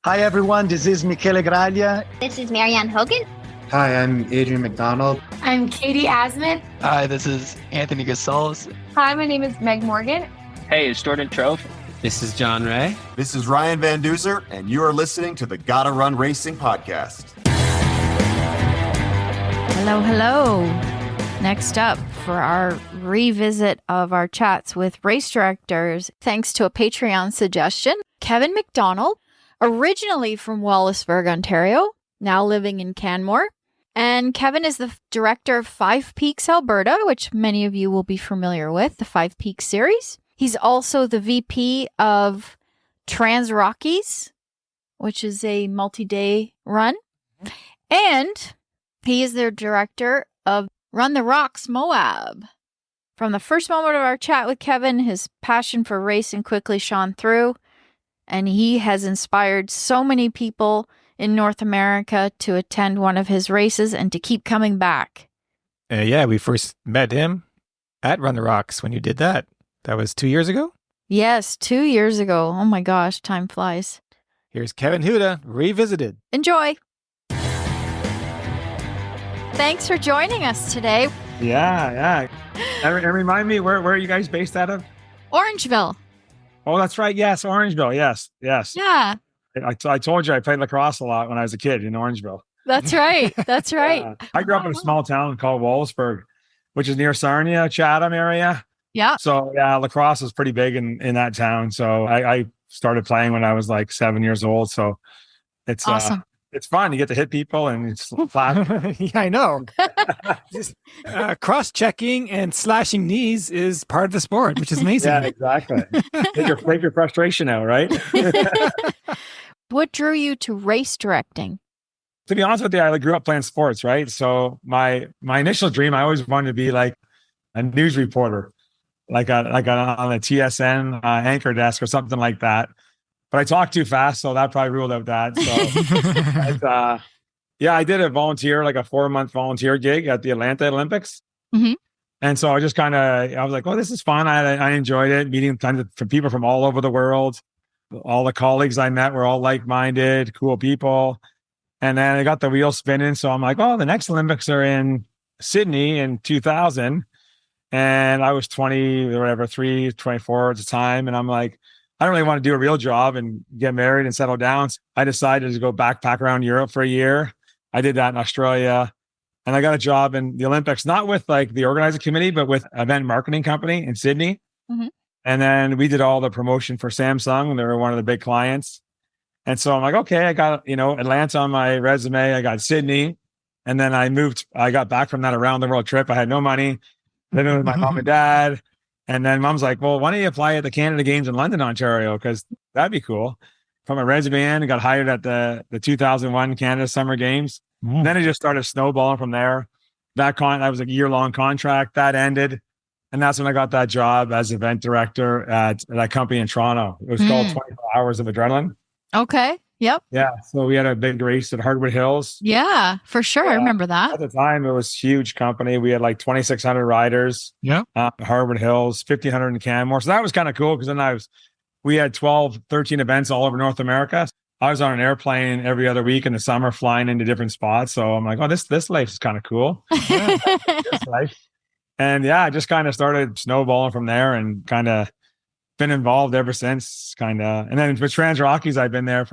Hi, everyone. This is Michele Graglia. This is Marianne Hogan. Hi, I'm Adrian McDonald. I'm Katie Asman. Hi, this is Anthony Gasals. Hi, my name is Meg Morgan. Hey, it's Jordan Trove. This is John Ray. This is Ryan Van Duzer, and you are listening to the Gotta Run Racing Podcast. Hello. Next up for our revisit of our chats with race directors, thanks to a Patreon suggestion, Kevin McDonald, originally from Wallaceburg, Ontario, now living in Canmore. And Kevin is the director of Five Peaks, Alberta, which many of you will be familiar with, the Five Peaks series. He's also the VP of TransRockies, which is a multi-day run. And he is the director of Run the Rocks, Moab. From the first moment of our chat with Kevin, his passion for racing quickly shone through, and he has inspired so many people in North America to attend one of his races and to keep coming back. We first met him at Run the Rocks when you did that. That was 2 years ago? Yes, 2 years ago. Oh my gosh, time flies. Here's Kevin Houda, revisited. Enjoy. Thanks for joining us today. Yeah. And remind me, where are you guys based out of? Orangeville. Oh, that's right. Yes, Orangeville. Yes. Yeah. I told you I played lacrosse a lot when I was a kid in Orangeville. That's right. Yeah. I grew up in a small town called Wallaceburg, which is near Sarnia, Chatham area. Yeah. So lacrosse is pretty big in that town. So I started playing when I was like 7 years old. So it's awesome. It's fun. You get to hit people and it's flat. Yeah, I know. Just cross-checking and slashing knees is part of the sport, which is amazing. Yeah, exactly. Take your frustration out, right? What drew you to race directing? To be honest with you, I grew up playing sports, right? So my initial dream, I always wanted to be like a news reporter, on a TSN anchor desk or something like that. But I talked too fast, so that probably ruled out that. So, I did a 4-month volunteer gig at the Atlanta Olympics. Mm-hmm. And so I was like, oh, this is fun. I enjoyed it, meeting tons of people from all over the world. All the colleagues I met were all like-minded, cool people. And then I got the wheel spinning. So I'm like, oh, the next Olympics are in Sydney in 2000. And I was 23, 24 at the time. And I'm like, I don't really want to do a real job and get married and settle down. So I decided to go backpack around Europe for a year. I did that in Australia. And I got a job in the Olympics, not with like the organizing committee, but with an event marketing company in Sydney. Mm-hmm. And then we did all the promotion for Samsung. They were one of the big clients. And so I'm like, okay, I got, Atlanta on my resume. I got Sydney. And then I got back from that around the world trip. I had no money, living with my mom and dad. And then mom's like, well, why don't you apply at the Canada Games in London, Ontario? Because that'd be cool. Put my resume in and got hired at the 2001 Canada Summer Games. Mm. Then it just started snowballing from there. That was a year-long contract. That ended. And that's when I got that job as event director at that company in Toronto. It was called 24 Hours of Adrenaline. Okay. Yep. Yeah. So we had a big race at Hardwood Hills. Yeah, for sure. I remember that. At the time, it was a huge company. We had like 2,600 riders. Yeah. Hardwood Hills, 1,500 in Canmore. So that was kind of cool because then we had 12, 13 events all over North America. I was on an airplane every other week in the summer flying into different spots. So I'm like, oh, this life is kind of cool. Yeah, this life. And I just kind of started snowballing from there and kind of been involved ever since And then with TransRockies, I've been there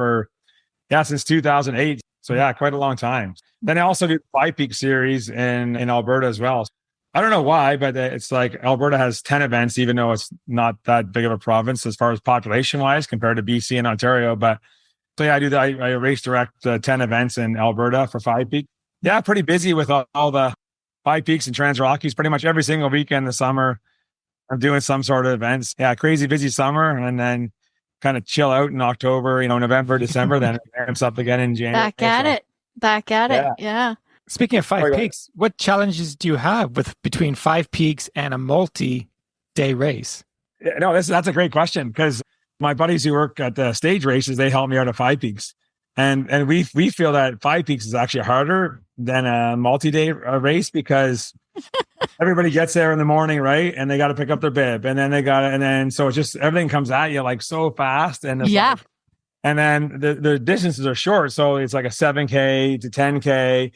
since 2008. So quite a long time. Then I also do the Five Peaks series in Alberta as well. I don't know why, but it's like Alberta has 10 events, even though it's not that big of a province as far as population wise compared to BC and Ontario. But so I race direct 10 events in Alberta for Five Peaks. Yeah, pretty busy with all the Five Peaks and TransRockies pretty much every single weekend in the summer. I'm doing some sort of events. Yeah, crazy busy summer. And then kind of chill out in October, November, December, then it ramps up again in January. Back at it. Yeah. Speaking of Five Peaks, what challenges do you have between Five Peaks and a multi-day race? No, that's a great question because my buddies who work at the stage races, they help me out at Five Peaks. And we feel that Five Peaks is actually harder than a multi-day race because everybody gets there in the morning, right? And they got to pick up their bib, and then so it's just everything comes at you like so fast, and And then the distances are short. So it's like a 7K to 10K.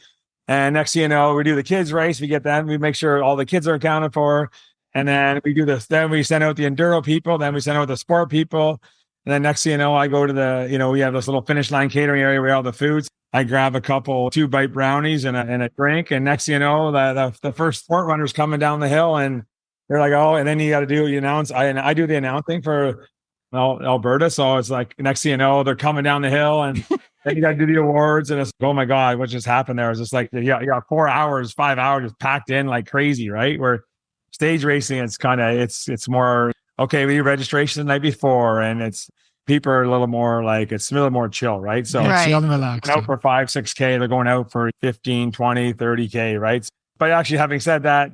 And next thing you know, we do the kids race. We get them. We make sure all the kids are accounted for. And then we do this. Then we send out the enduro people. Then we send out the sport people. And then next thing you know, I go to we have this little finish line catering area where all the foods. I grab a couple 2-bite brownies and a drink. And next thing you know, the first sport runner's coming down the hill, and they're like, oh, and then you got to do, you announce. I do the announcing for Alberta. So it's like, next thing you know, they're coming down the hill, and then you got to do the awards. And it's, oh my God, what just happened there? It's just like, you got 4 hours, 5 hours just packed in like crazy, right? Where stage racing, it's kind of, it's more, okay, we do registration the night before, and it's, people are a little more like, it's a little more chill, right? So chill and relaxed. Out for 5, 6K, they're going out for 15, 20, 30K, right? But actually, having said that,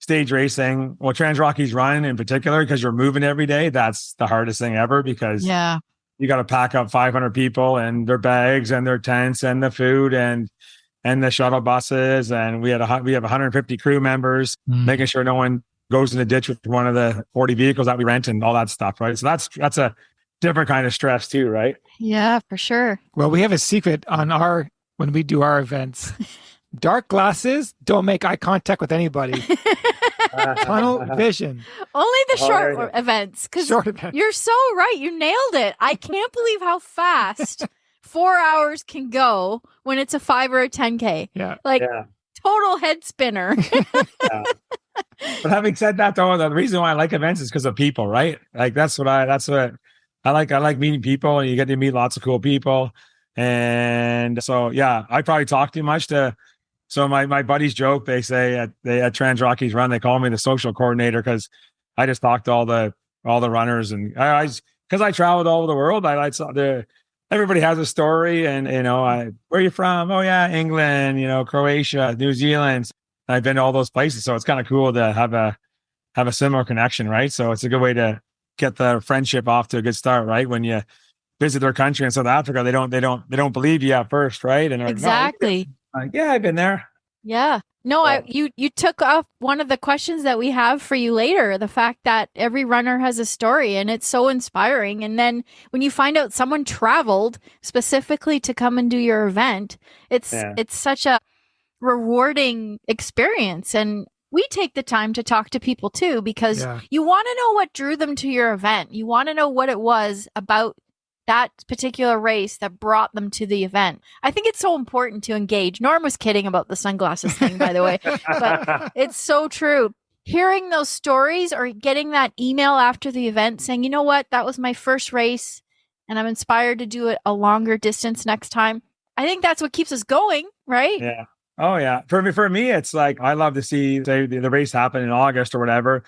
stage racing, well, TransRockies Run in particular, because you're moving every day, that's the hardest thing ever, because you got to pack up 500 people and their bags and their tents and the food and the shuttle buses. And we have 150 crew members, making sure no one goes in the ditch with one of the 40 vehicles that we rent and all that stuff, right? So that's a different kind of stress too, right? Yeah, for sure. Well, we have a secret on when we do our events. Dark glasses, don't make eye contact with anybody. Tunnel vision. Only the short events. Because you're so right. You nailed it. I can't believe how fast 4 hours can go when it's a 5 or a 10K. Yeah. Total head spinner. Yeah. But having said that, though, the reason why I like events is because of people, right? Like that's what I like. I like meeting people, and you get to meet lots of cool people. And so, yeah, I probably talk too much so my buddies joke, they say at TransRockies Run, they call me the social coordinator, because I just talk to all the runners, and because I traveled all over the world, everybody has a story, and where are you from? Oh yeah, England, Croatia, New Zealand. I've been to all those places, so it's kind of cool to have a similar connection, right? So it's a good way to get the friendship off to a good start, right? When you visit their country in South Africa, they don't believe you at first, right? And exactly. Like, yeah, I've been there. Yeah. No, you took off one of the questions that we have for you later, the fact that every runner has a story, and it's so inspiring. And then when you find out someone traveled specifically to come and do your event, it's such a rewarding experience. And we take the time to talk to people too, because you want to know what drew them to your event. You want to know what it was about that particular race that brought them to the event. I think it's so important to engage. Norm was kidding about the sunglasses thing, by the way, but it's so true. Hearing those stories or getting that email after the event saying, you know what, that was my first race and I'm inspired to do it a longer distance next time. I think that's what keeps us going, right? Yeah. Oh yeah. For me, it's like, I love to see, say, the race happen in August or whatever.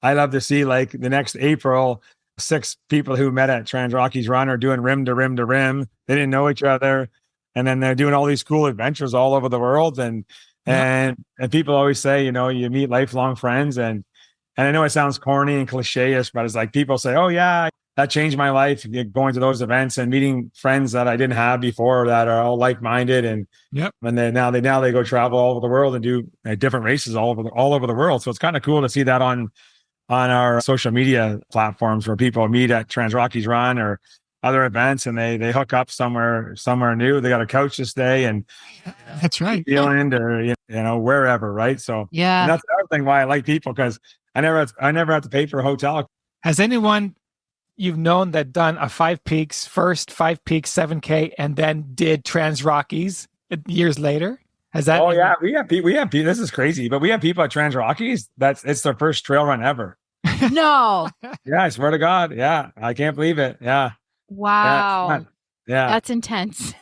I love to see like the next April, 6 people who met at TransRockies Run are doing rim to rim to rim. They didn't know each other. And then they're doing all these cool adventures all over the world. And people always say, you meet lifelong friends. And I know it sounds corny and cliche-ish, but it's like people say, oh yeah, that changed my life, going to those events and meeting friends that I didn't have before that are all like-minded. And then now they go travel all over the world and do different races all over the world. So it's kind of cool to see that on our social media platforms, where people meet at TransRockies Run or other events, and they hook up somewhere new. They got a couch to stay, and that's right, New Zealand or wherever, right? So and that's another thing why I like people, because I never have to pay for a hotel. Has anyone you've known that done a 5 Peaks 7K, and then did TransRockies years later? Has that? Oh yeah, we have people. This is crazy, but we have people at TransRockies it's their first trail run ever. No. Yeah, I swear to God. Yeah, I can't believe it. Yeah. Wow. Yeah, that's intense.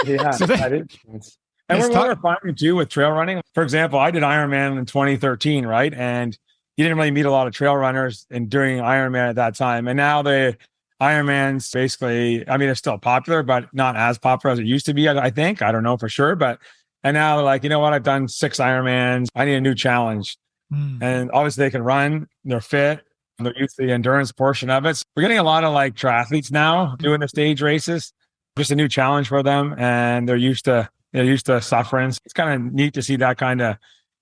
Yeah, that is intense. And we're finding too with trail running. For example, I did Ironman in 2013, right? And you didn't really meet a lot of trail runners during Ironman at that time. And now the Ironman's basically, I mean, it's still popular, but not as popular as it used to be. I think. I don't know for sure, but. And now they're like, you know what? I've done 6 Ironmans. I need a new challenge. And obviously they can run, they're fit, and they're used to the endurance portion of it. So we're getting a lot of like triathletes now doing the stage races, just a new challenge for them. And they're used to suffering. It's kind of neat to see that kind of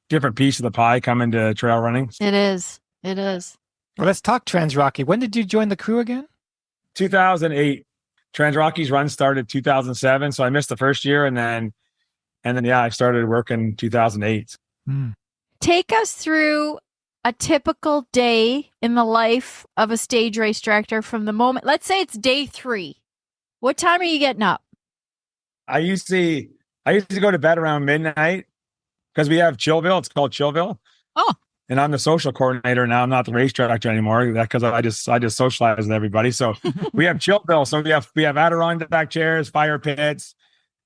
different piece of the pie come into trail running. It is. Well, let's talk TransRockie. When did you join the crew again? 2008. TransRockies run started 2007. So I missed the first year. And then, I started working 2008. Take us through a typical day in the life of a stage race director from the moment, let's say it's day 3. What time are you getting up? I used to go to bed around midnight because we have Chillville. It's called Chillville. Oh. And I'm the social coordinator now. I'm not the race director anymore because I just socialize with everybody. So we have Chillville. So we have Adirondack chairs, fire pits.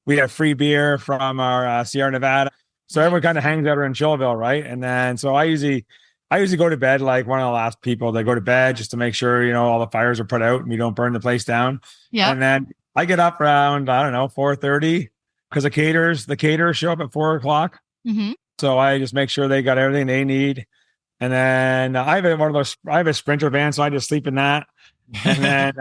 We have free beer from our Sierra Nevada. So everyone kind of hangs out around Chillville, right? And then so I usually go to bed like one of the last people that go to bed just to make sure, all the fires are put out and we don't burn the place down. Yeah. And then I get up around, 4:30 because the caterers show up at 4:00. Mm-hmm. So I just make sure they got everything they need. And then I have a Sprinter van, so I just sleep in that. And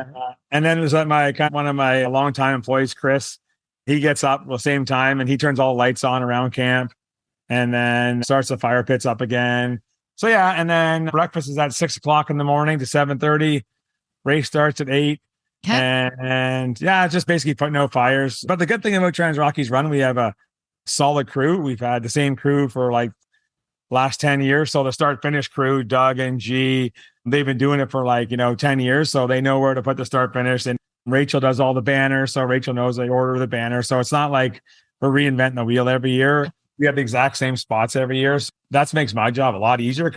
then there's one of my longtime employees, Chris. He gets up at the same time and he turns all the lights on around camp and then starts the fire pits up again. So yeah, and then breakfast is at 6:00 in the morning to 7:30. Race starts at 8. Okay. And it's just basically putting out fires. But the good thing about TransRockies Run, we have a solid crew. We've had the same crew for like last 10 years. So the start finish crew, Doug and G, they've been doing it for 10 years. So they know where to put the start finish. And Rachel does all the banners. So Rachel knows the order of the banner. So it's not like we're reinventing the wheel every year. We have the exact same spots every year. So that makes my job a lot easier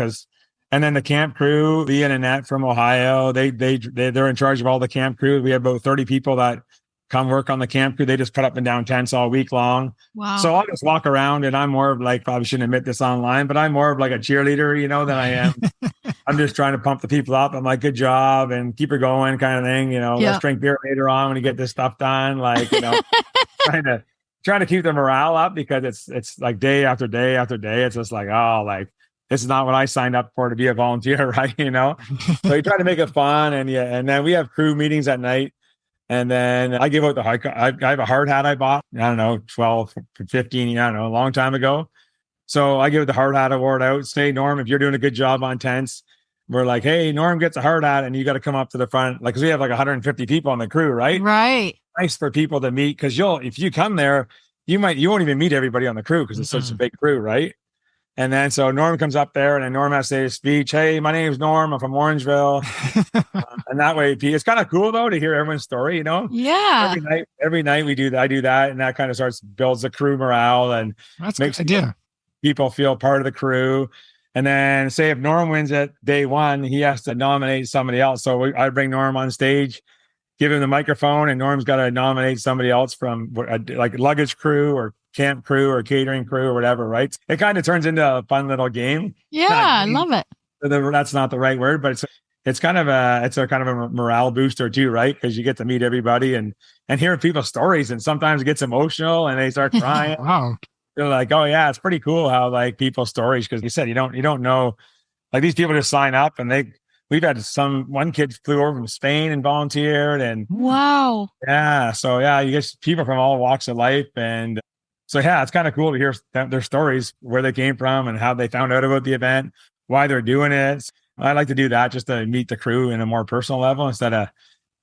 and then the camp crew, Lee and Annette from Ohio, they're in charge of all the camp crew. We have about 30 people that come work on the camp crew. They just put up and down tents all week long. Wow. So I'll just walk around and I'm more of probably shouldn't admit this online, but I'm more of like a cheerleader, than I am. I'm just trying to pump the people up. I'm like, good job and keep her going kind of thing. Let's drink beer later on when you get this stuff done. Trying to keep the morale up because it's like day after day after day. It's just this is not what I signed up for to be a volunteer, right? So you try to make it fun and then we have crew meetings at night. And then I give out I have a hard hat I bought, 12, 15, a long time ago. So I give the hard hat award out. Say, Norm, if you're doing a good job on tents, we're like, hey, Norm gets a hard hat and you got to come up to the front. Because we have 150 people on the crew, right? Right. Nice for people to meet because if you come there, you won't even meet everybody on the crew because it's such a big crew, right? And then so Norm comes up there and then Norm has to say his speech. Hey, my name's Norm. I'm from Orangeville. And that way, it's kind of cool though to hear everyone's story, Yeah. Every night we do that. I do that. And that kind of builds the crew morale and makes people feel part of the crew. And then say if Norm wins it day 1, he has to nominate somebody else. So I bring Norm on stage, give him the microphone, and Norm's got to nominate somebody else from like luggage crew or camp crew or catering crew or whatever, right? It kind of turns into a fun little game. Yeah, I love it. That's not the right word, but it's kind of a morale booster too, right? Because you get to meet everybody and hear people's stories, and sometimes it gets emotional and they start crying. Wow. They're like, oh yeah, it's pretty cool how people's stories, because you said you don't know, these people just sign up and we've had one kid flew over from Spain and volunteered and wow. Yeah. So yeah, you get people from all walks of life. And so, yeah, it's kind of cool to hear their stories, where they came from and how they found out about the event, why they're doing it. I like to do that just to meet the crew in a more personal level instead of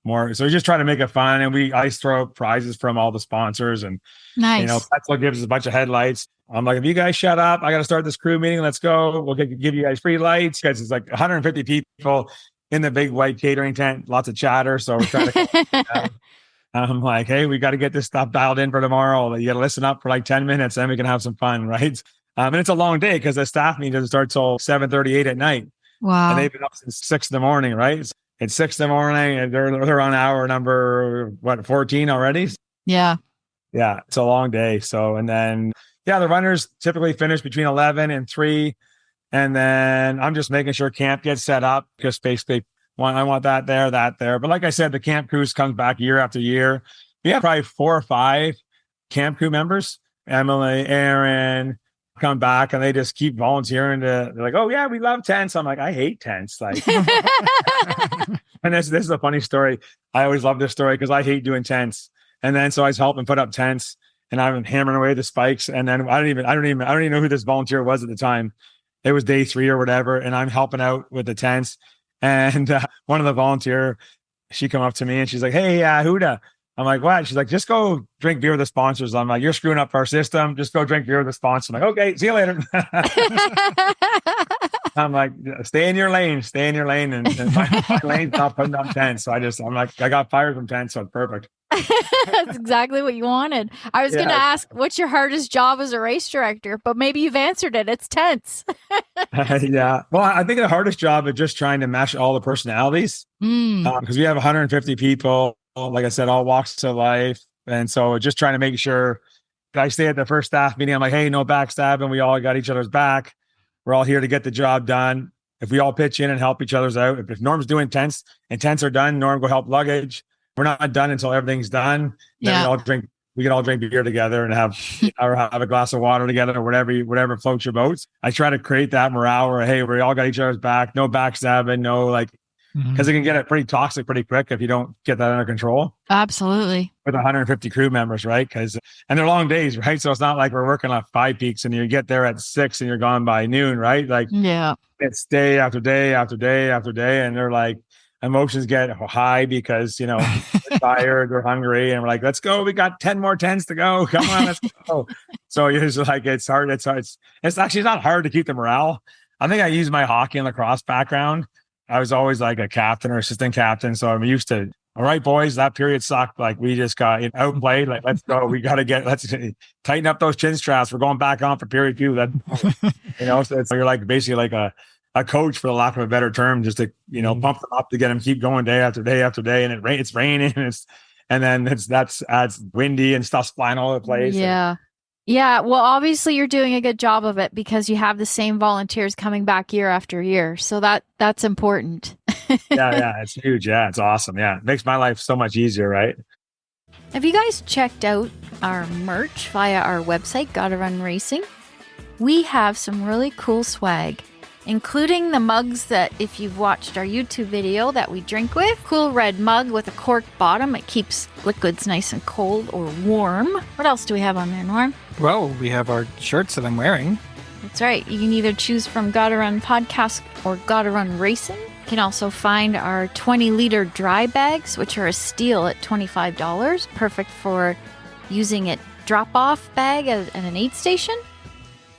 more. So we just try to make it fun. And I throw out prizes from all the sponsors and, nice. Petzl gives us a bunch of headlights. I'm like, if you guys shut up, I got to start this crew meeting. Let's go. We'll give you guys free lights because it's 150 people in the big white catering tent, lots of chatter. So we're trying to, I'm like, hey, we got to get this stuff dialed in for tomorrow. You got to listen up for 10 minutes, then we can have some fun, right? And it's a long day because the staff meeting doesn't start till 7:38 at night. Wow. And they've been up since 6 in the morning, right? It's 6 in the morning and they're on hour number 14 already. Yeah. Yeah, it's a long day. So, and then, the runners typically finish between 11 and 3. And then I'm just making sure camp gets set up because basically I want that there. But like I said, the camp crews comes back year after year. We have probably 4 or 5 camp crew members. Emily, Aaron come back and they just keep volunteering they're like, oh yeah, we love tents. I'm like, I hate tents. And this is a funny story. I always love this story because I hate doing tents. And then so I was helping put up tents and I'm hammering away the spikes. And then I don't even know who this volunteer was at the time. It was day 3 or whatever. And I'm helping out with the tents. And one of the volunteer, she come up to me and she's like, hey, Houda, I'm like, what? She's like, just go drink beer with the sponsors. I'm like, you're screwing up our system. Just go drink beer with the sponsors. I'm like, okay, see you later. I'm like, stay in your lane, and my lane's not putting up tents. So I'm like, I got fired from tents, so it's perfect. That's exactly what you wanted. I was going to ask, what's your hardest job as a race director? But maybe you've answered it. It's tents. Yeah. Well, I think the hardest job is just trying to mesh all the personalities because we have 150 people, like I said, all walks of life. And so just trying to make sure that I stay at the first staff meeting. I'm like, hey, no backstabbing. We all got each other's back. We're all here to get the job done. If we all pitch in and help each other's out, if Norm's doing tents and tents are done, Norm go help luggage. We're not done until everything's done. Then we can all drink beer together and have a glass of water together or whatever floats your boats. I try to create that morale where, hey, we all got each other's back, no backstabbing, no because it can get pretty toxic pretty quick if you don't get that under control. Absolutely. With 150 crew members, right? And they're long days, right? So it's not like we're working on 5 peaks and you get there at 6 and you're gone by noon, right? It's day after day after day after day. And they're like, emotions get high because, they're tired, they're hungry. And we're like, let's go. We got 10 more tents to go. Come on, let's go. So it's like, it's hard. It's actually not hard to keep the morale. I think I use my hockey and lacrosse background. I was always like a captain or assistant captain. So I'm used to, all right, boys, that period sucked. Like we just got outplayed. Like, let's go. Let's tighten up those chin straps. We're going back on for period 2. So you're like basically like a coach, for the lack of a better term, just to, pump them up to get them keep going day after day after day. And it's raining and then it's windy and stuff's flying all over the place. Yeah. Yeah. Well, obviously you're doing a good job of it because you have the same volunteers coming back year after year. So that's important. Yeah. It's huge. Yeah. It's awesome. Yeah. It makes my life so much easier. Right. Have you guys checked out our merch via our website, GottaRun Racing? We have some really cool swag, including the mugs that, if you've watched our YouTube video, that we drink with. Cool red mug with a corked bottom. It keeps liquids nice and cold or warm. What else do we have on there, Norm? Well, we have our shirts that I'm wearing. That's right. You can either choose from GottaRunPodcast or GottaRun Racing. You can also find our 20-liter dry bags, which are a steal at $25. Perfect for using it drop-off bag at an aid station.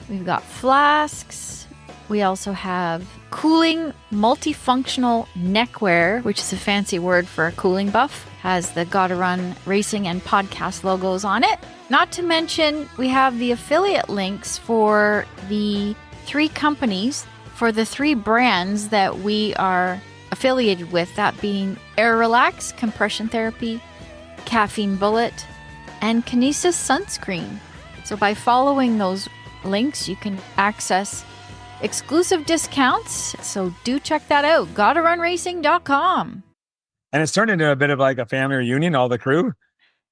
We've got flasks. We also have cooling multifunctional neckwear, which is a fancy word for a cooling buff. Has the GottaRun Racing and Podcast logos on it. Not to mention, we have the affiliate links for the 3 companies, for the 3 brands that we are affiliated with, that being Air Relax, Compression Therapy, Caffeine Bullet, and Kinesis Sunscreen. So by following those links, you can access exclusive discounts. So do check that out. GottaRunRacing.com. And it's turned into a bit of like a family reunion, all the crew.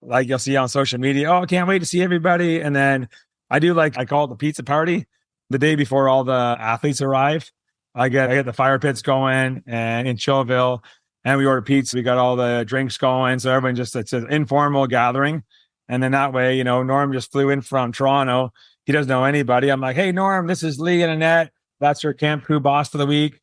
Like you'll see on social media, oh, I can't wait to see everybody. And then I call it the pizza party the day before all the athletes arrive. I get the fire pits going and in Chillville, and we order pizza. We got all the drinks going. So everyone it's an informal gathering. And then that way, Norm just flew in from Toronto. He doesn't know anybody. I'm like, hey, Norm, this is Lee and Annette. That's your camp crew boss for the week.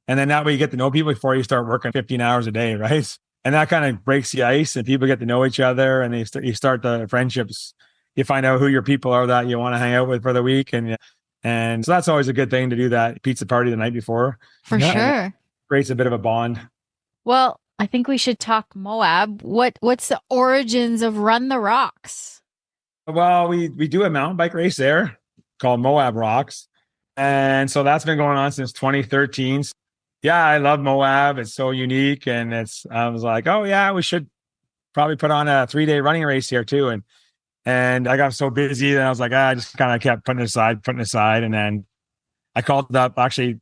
And then that way you get to know people before you start working 15 hours a day, right? And that kind of breaks the ice and people get to know each other and you start the friendships. You find out who your people are that you want to hang out with for the week. And so that's always a good thing to do, that pizza party the night before. For sure. Creates a bit of a bond. Well, I think we should talk Moab. What's the origins of Run the Rocks? Well, we do a mountain bike race there called Moab Rocks. And so that's been going on since 2013. Yeah, I love Moab. It's so unique. And I was like, oh yeah, we should probably put on a 3-day running race here too. And I got so busy that I was like, I just kind of kept putting it aside. And then I called up, actually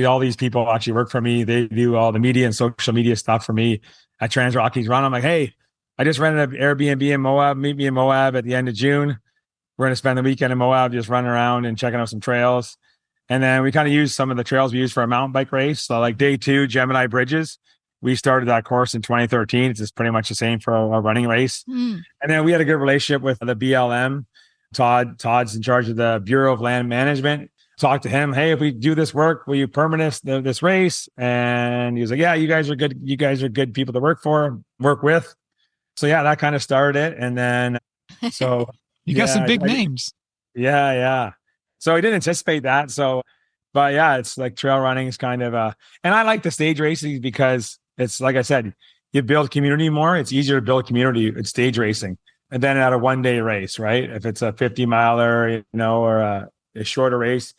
all these people actually work for me. They do all the media and social media stuff for me at TransRockies Run. I'm like, hey, I just rented an Airbnb in Moab. Meet me in Moab at the end of June. We're going to spend the weekend in Moab, just running around and checking out some trails. And then we kind of used some of the trails we used for a mountain bike race. So like day 2, Gemini Bridges, we started that course in 2013. It's just pretty much the same for a running race. And then we had a good relationship with the BLM. Todd's in charge of the Bureau of Land Management. Talked to him. Hey, if we do this work, will you permit this race? And he was like, yeah, you guys are good. You guys are good people to work with. So yeah, that kind of started it. And then, so You got some big I names. yeah. So I didn't anticipate that. So, but yeah, it's like trail running is kind of and I like the stage races because it's like I said, you build community more. It's easier to build community at stage racing and then at a 1-day race, right? If it's a 50 miler, or a shorter race.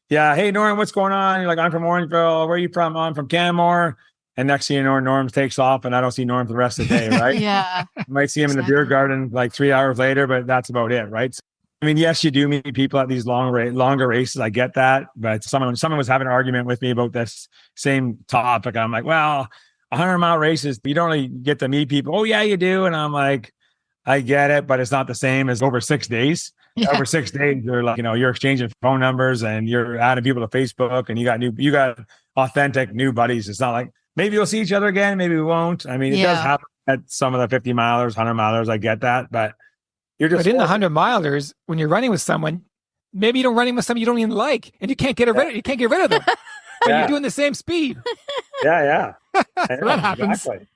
Yeah. Hey, Norm, what's going on? You're like, I'm from Orangeville. Where are you from? I'm from Canmore. And next thing you know, Norm takes off and I don't see Norm for the rest of the day, right? Yeah. You might see him in the beer garden like 3 hours later, but that's about it, right? I mean, yes, you do meet people at these longer races. I get that. But someone was having an argument with me about this same topic. I'm like, well, 100-mile races, you don't really get to meet people. Oh, yeah, you do. And I'm like, I get it, but it's not the same as over 6 days. Yeah. Over 6 days, you're like, you're exchanging phone numbers and you're adding people to Facebook and you got authentic new buddies. It's not like maybe you'll see each other again. Maybe we won't. I mean, it does happen at some of the 50 milers, 100 milers. I get that, but you're just. But in the 100 milers, when you're running with someone, maybe you're running with someone you don't even like, and you can't get rid of. You can't get rid of them. But you're doing the same speed. Yeah. So that happens. Exactly.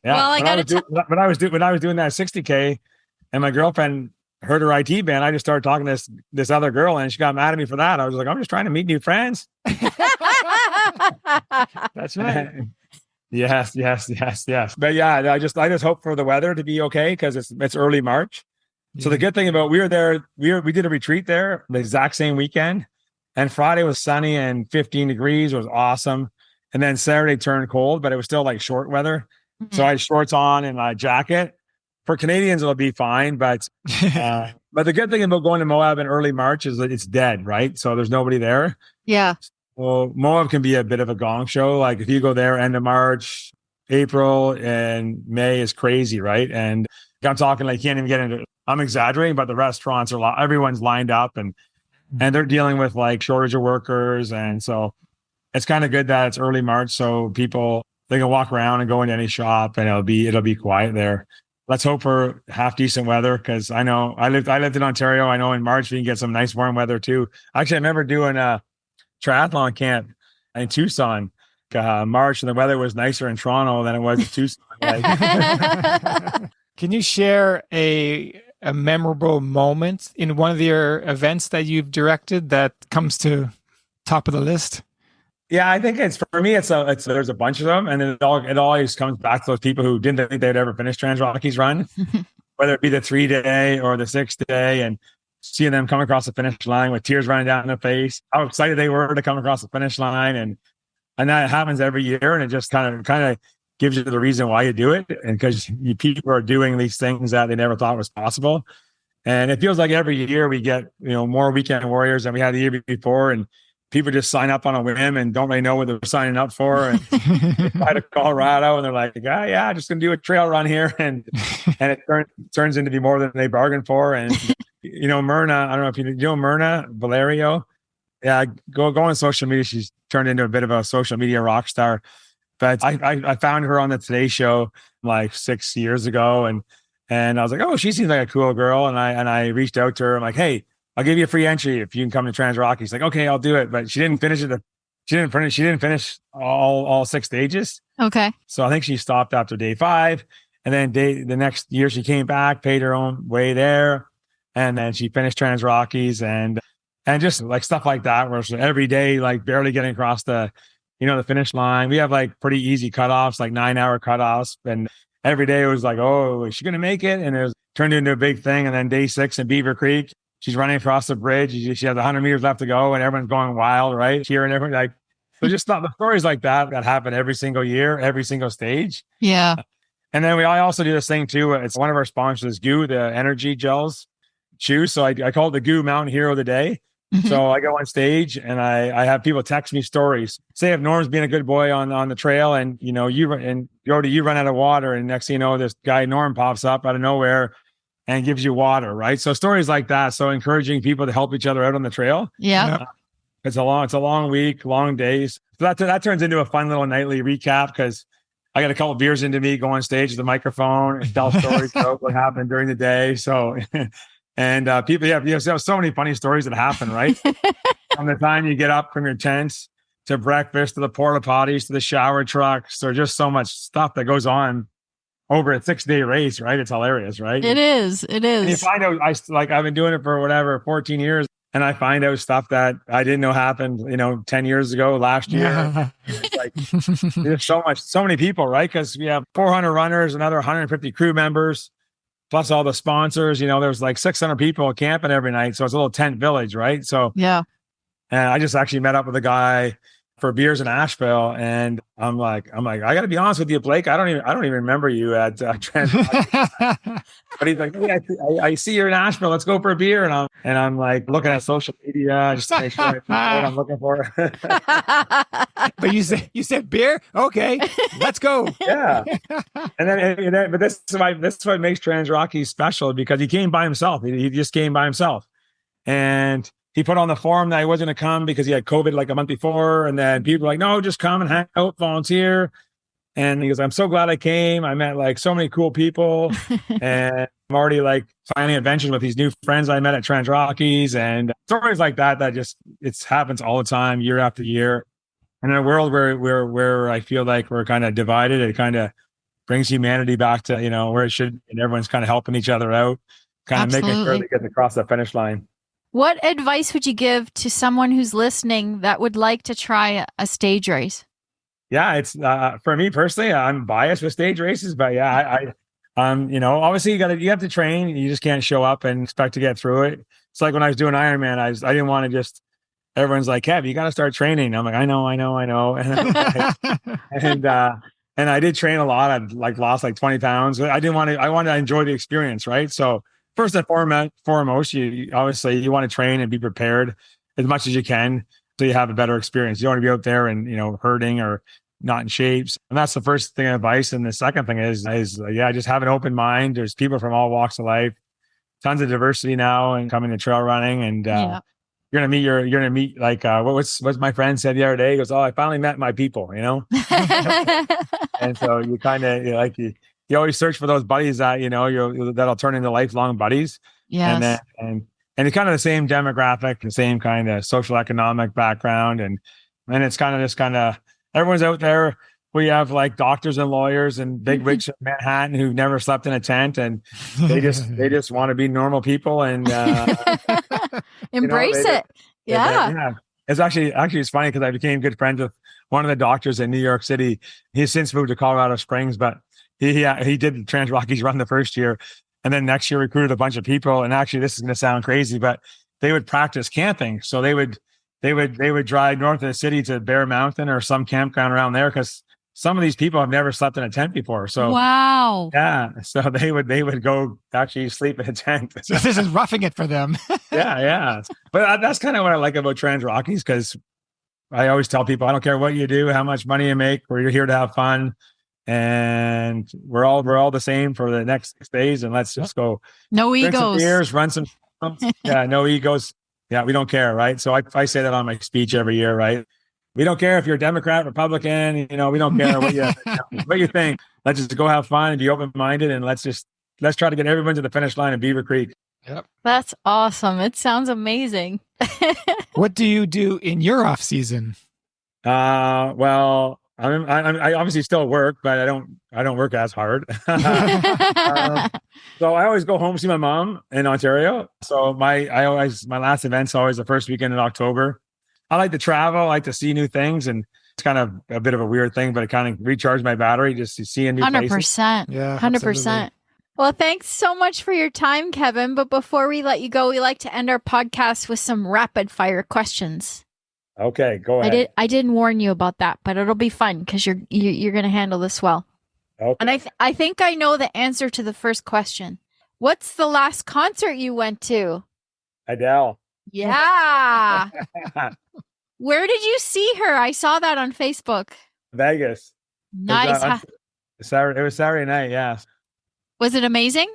Yeah. Well, when I was doing that 60K, and my girlfriend heard her IT band, I just started talking to this other girl, and she got mad at me for that. I was like, I'm just trying to meet new friends. That's right. Yes. But yeah, I just hope for the weather to be okay because it's early March. So the good thing about we did a retreat there the exact same weekend, and Friday was sunny and 15 degrees. It was awesome. And then Saturday turned cold, but it was still like short weather. Mm-hmm. So I had shorts on and a jacket. For Canadians, it'll be fine, but the good thing about going to Moab in early March is that it's dead, right? So there's nobody there. Yeah. Well, Moab can be a bit of a gong show. Like if you go there end of March, April, and May is crazy, right? And I'm talking like you can't even get into. I'm exaggerating, but the restaurants everyone's lined up and they're dealing with like shortage of workers, and so it's kind of good that it's early March, so people they can walk around and go into any shop, and it'll be quiet there. Let's hope for half decent weather because I know I lived in Ontario. I know in March we can get some nice warm weather too. Actually, I remember doing a triathlon camp in Tucson, March, and the weather was nicer in Toronto than it was in Tucson. Can you share a memorable moment in one of your events that you've directed that comes to top of the list? Yeah, I think for me, there's a bunch of them, and then it always comes back to those people who didn't think they'd ever finish TransRockies run, whether it be the 3-day or the 6-day, and seeing them come across the finish line with tears running down their face, how excited they were to come across the finish line, and that happens every year, and it just kind of gives you the reason why you do it, and because people are doing these things that they never thought was possible, and it feels like every year we get more weekend warriors than we had the year before, and people just sign up on a whim and don't really know what they're signing up for. And they fly to Colorado and they're like, I'm just going to do a trail run here. And it turns into be more than they bargained for. And, Myrna, I don't know if you know Myrna Valerio. Yeah, go on social media. She's turned into a bit of a social media rock star. But I found her on the Today Show like 6 years ago. And I was like, oh, she seems like a cool girl. And I reached out to her. I'm like, hey, I'll give you a free entry if you can come to TransRockies. Like, okay, I'll do it. But she didn't finish it. She didn't finish all 6 stages. Okay. So I think she stopped after day 5. And then the next year she came back, paid her own way there. And then she finished TransRockies and just like stuff like that, where every day, like barely getting across the finish line. We have like pretty easy cutoffs, like 9-hour cutoffs. And every day it was like, oh, is she going to make it? And it was turned into a big thing. And then day 6 in Beaver Creek, she's running across the bridge. She has 100 meters left to go, and everyone's going wild, right? Cheering everyone. Like, so just the stories like that happen every single year, every single stage. Yeah. And then I also do this thing too. It's one of our sponsors, GOO, the energy gels chew. So I call it the GOO Mountain Hero of the Day. Mm-hmm. So I go on stage and I have people text me stories. Say if Norm's being a good boy on the trail, and you run out of water, and next thing you know, this guy Norm pops up out of nowhere and gives you water, right? So stories like that. So encouraging people to help each other out on the trail. Yeah. It's a long week, long days. So that turns into a fun little nightly recap because I got a couple of beers into me, go on stage with the microphone and tell stories about what happened during the day. So, and people, you have so many funny stories that happen, right? From the time you get up from your tents to breakfast, to the porta potties, to the shower trucks, there's just so much stuff that goes on over a 6-day race, right? It's hilarious, right? It is. It And you is. find out, I've been doing it for 14 years, and I find out stuff that I didn't know happened, 10 years ago, last year. Yeah. It's like, there's so many people, right? Because we have 400 runners, another 150 crew members, plus all the sponsors. There's like 600 people camping every night. So it's a little tent village, right? So, Yeah. and I just actually met up with a guy for beers in Asheville, and I'm like, I got to be honest with you, Blake. I don't even remember you at TransRockies. But he's like, hey, I see you're in Asheville. Let's go for a beer. And I'm like looking at social media just to make sure I know what I'm looking for. But you said beer? Okay, let's go. Yeah. But this is what makes TransRockies special, because he came by himself. He just came by himself, and he put on the forum that he wasn't going to come because he had COVID like a month before. And then people were like, no, just come and hang out, volunteer. And he goes, I'm so glad I came. I met like so many cool people. And I'm already like finding adventures with these new friends I met at TransRockies, and stories like that just, it happens all the time, year after year. And in a world where I feel like we're kind of divided, it kind of brings humanity back to, where it should, and everyone's kind of helping each other out, kind of making sure they get across the finish line. What advice would you give to someone who's listening that would like to try a stage race? Yeah, it's for me personally, I'm biased with stage races, but yeah, obviously you have to train. You just can't show up and expect to get through it. It's like when I was doing Ironman, I didn't want to just, everyone's like, Kev, you got to start training. I'm like, I know. And I did train a lot. I lost like 20 pounds. I wanted to enjoy the experience. Right. So first and foremost, you obviously you want to train and be prepared as much as you can so you have a better experience. You don't want to be out there and, hurting or not in shapes. And that's the first thing of advice. And the second thing is just have an open mind. There's people from all walks of life, tons of diversity now and coming to trail running. And you're going to meet like, what's my friend said the other day? He goes, oh, I finally met my people, And so you kind of you always search for those buddies that, that'll turn into lifelong buddies. Yes. And it's kind of the same demographic, the same kind of social economic background. And it's kind of everyone's out there. We have like doctors and lawyers and big wigs in Manhattan who've never slept in a tent, and they just want to be normal people and embrace it. Yeah. It's actually it's funny because I became good friends with one of the doctors in New York City. He's since moved to Colorado Springs, but he did the TransRockies run the first year, and then next year recruited a bunch of people. And actually, this is going to sound crazy, but they would practice camping. So they would drive north of the city to Bear Mountain or some campground around there, because some of these people have never slept in a tent before. So wow. Yeah. So they would go actually sleep in a tent. So this is roughing it for them. Yeah. But that's kind of what I like about TransRockies, because I always tell people, I don't care what you do, how much money you make, we're here to have fun. And we're all the same for the next 6 days. And let's just go. No drink egos. some beers, run some. Yeah. No egos. Yeah. We don't care. Right. So I say that on my speech every year. Right. We don't care if you're a Democrat, Republican, we don't care what you think. Let's just go have fun and be open-minded, and let's try to get everyone to the finish line in Beaver Creek. Yep. That's awesome. It sounds amazing. What do you do in your off season? Well, I obviously still work, but I don't work as hard. So I always go home see my mom in Ontario. So my last event's always the first weekend in October. I like to travel. I like to see new things, and it's kind of a bit of a weird thing, but it kind of recharges my battery just to see a new 100%. places. Yeah, 100%. absolutely. Well, thanks so much for your time, Kevin. But before we let you go, we like to end our podcast with some rapid fire questions. Okay, go ahead. I didn't warn you about that, but it'll be fun because you're going to handle this well. Okay. And I think I know the answer to the first question. What's the last concert you went to? Adele. Yeah. Where did you see her? I saw that on Facebook. Vegas. Nice. It was Saturday night. Yeah. Was it amazing?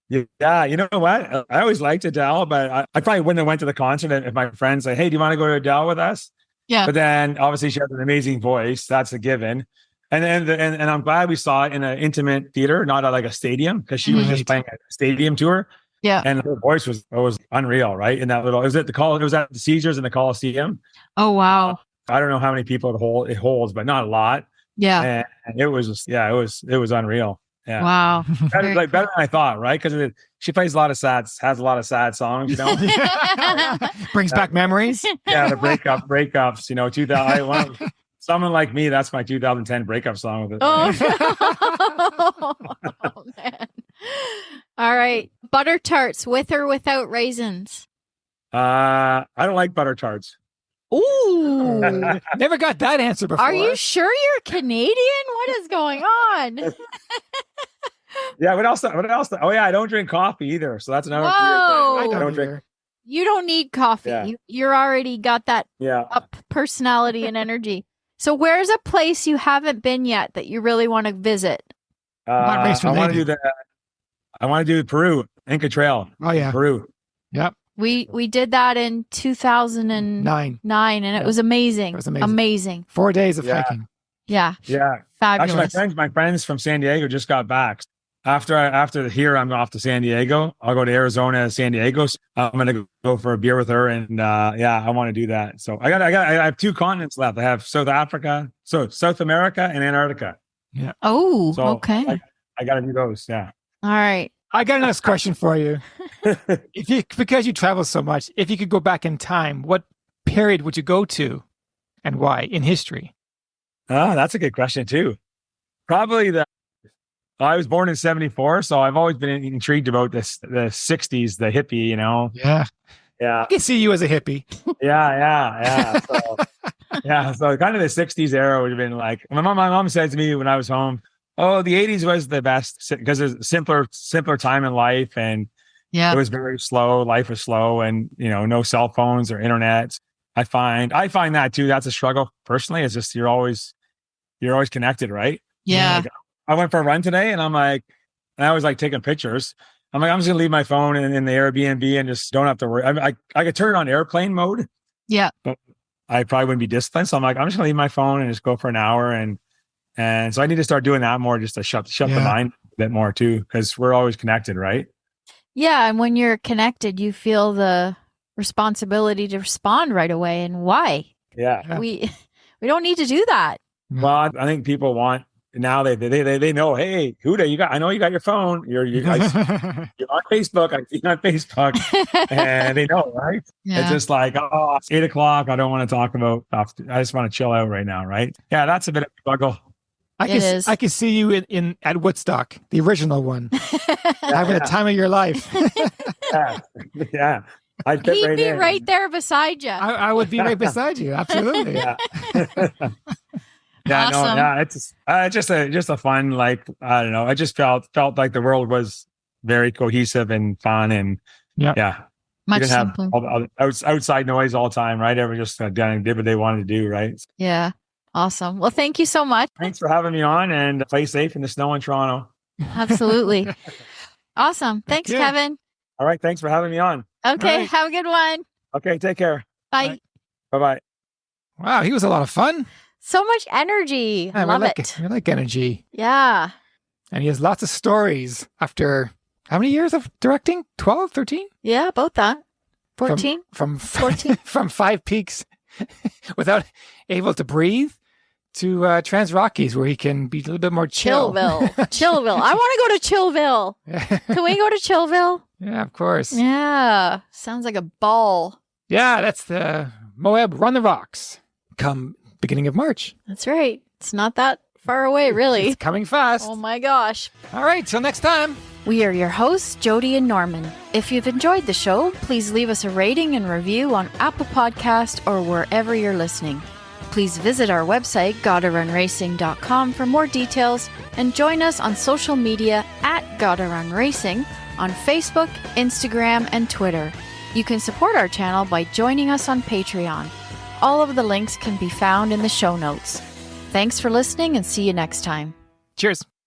Yeah. You know what? I always liked Adele, but I probably wouldn't have went to the concert if my friends say, "Hey, do you want to go to Adele with us?" Yeah. But then obviously she has an amazing voice. That's a given. And I'm glad we saw it in an intimate theater, not at like a stadium, because she was just playing a stadium tour. Yeah. And her voice was unreal, right? In that little, it was at the Caesars in the Coliseum. Oh, wow. I don't know how many people it holds, but not a lot. Yeah. And it was just, it was unreal. Yeah. Wow. Better than I thought, right? Because she plays a lot of has a lot of sad songs, you know. Brings back memories. Yeah, the breakups, you know, 2000. Someone like me, that's my 2010 breakup song with it. Oh, man. All right. Butter tarts with or without raisins? I don't like butter tarts. Ooh. Never got that answer before. Are you sure you're Canadian? What is going on? Yeah, what else? Oh, yeah, I don't drink coffee either. So that's another Whoa. weird thing. I I don't drink. You don't need coffee. Yeah. You're already got that Yeah. up personality and energy. So where's a place you haven't been yet that you really want to visit? Not race I want to related. do that. I want to do Peru, Inca Trail. Oh, yeah. Peru. Yep. We did that in 2009 9. and it was amazing. It was amazing. Amazing. 4 days of Yeah. hiking. Yeah. Yeah. Fabulous. Actually, my friends from San Diego just got back. After here, I'm off to San Diego. I'll go to Arizona, San Diego. I'm gonna go for a beer with her, and I want to do that. So I have 2 continents left. I have South America and Antarctica. Oh, So okay. I got to do those. Yeah. All right. I got another question for you. Because you travel so much, if you could go back in time, what period would you go to and why in history? Oh, that's a good question too. Probably I was born in 74, so I've always been intrigued about the 60s, the hippie, you know. Yeah. Yeah. I can see you as a hippie. Yeah. So kind of the 60s era would have been like, my mom said to me when I was home, oh, the 80s was the best because it's simpler time in life, and Yeah. it was very slow. Life was slow, and you know, no cell phones or internet. I find that too. That's a struggle personally. It's just you're always connected, right? Yeah. Like, I went for a run today, and I was like taking pictures. I'm like, I'm just gonna leave my phone in the Airbnb and just don't have to worry. I could turn it on airplane mode. Yeah. But I probably wouldn't be disciplined. So I'm like, I'm just gonna leave my phone and just go for an hour. And so I need to start doing that more, just to shut the mind a bit more too, because we're always connected, right? Yeah. And when you're connected, you feel the responsibility to respond right away. And why? Yeah. We don't need to do that. Well, I think people want now they know, hey, Houda, I know you got your phone. You're on Facebook. I see you on Facebook. And they know, right? Yeah. It's just like, oh, it's 8:00. I don't want to talk about stuff. I just want to chill out right now, right? Yeah, that's a bit of a struggle. I can see you at Woodstock, the original one, having the time of your life. Yeah. I'd fit He'd right be in. right there beside you. I would be right beside you. Absolutely. Yeah. Awesome. It's just a fun, like, I don't know. I just felt like the world was very cohesive and fun, and yeah. Much you didn't have simpler. all the outside noise all the time, right? Everyone just did what they wanted to do, right? Yeah. Awesome. Well, thank you so much. Thanks for having me on, and play safe in the snow in Toronto. Absolutely. Awesome. Thanks, you. Kevin. All right. Thanks for having me on. Okay. All right. Have a good one. Okay. Take care. Bye. Bye-bye. Wow, he was a lot of fun. So much energy. Yeah, Love we it. like energy. Yeah. And he has lots of stories after how many years of directing? 12, 13? Yeah, about that. 14? From 14. from 5 peaks without able to breathe to TransRockies, where he can be a little bit more chill. Chillville. Chillville. I want to go to Chillville. Can we go to Chillville? Yeah, of course. Yeah. Sounds like a ball. Yeah, that's the Moab Run The Rocks. Come beginning of March. That's right. It's not that far away, really. It's coming fast. Oh my gosh. All right, till next time. We are your hosts, Jody and Norman. If you've enjoyed the show, please leave us a rating and review on Apple Podcast or wherever you're listening. Please visit our website, GottaRunRacing.com for more details, and join us on social media at GottaRunRacing on Facebook, Instagram, and Twitter. You can support our channel by joining us on Patreon. All of the links can be found in the show notes. Thanks for listening, and see you next time. Cheers.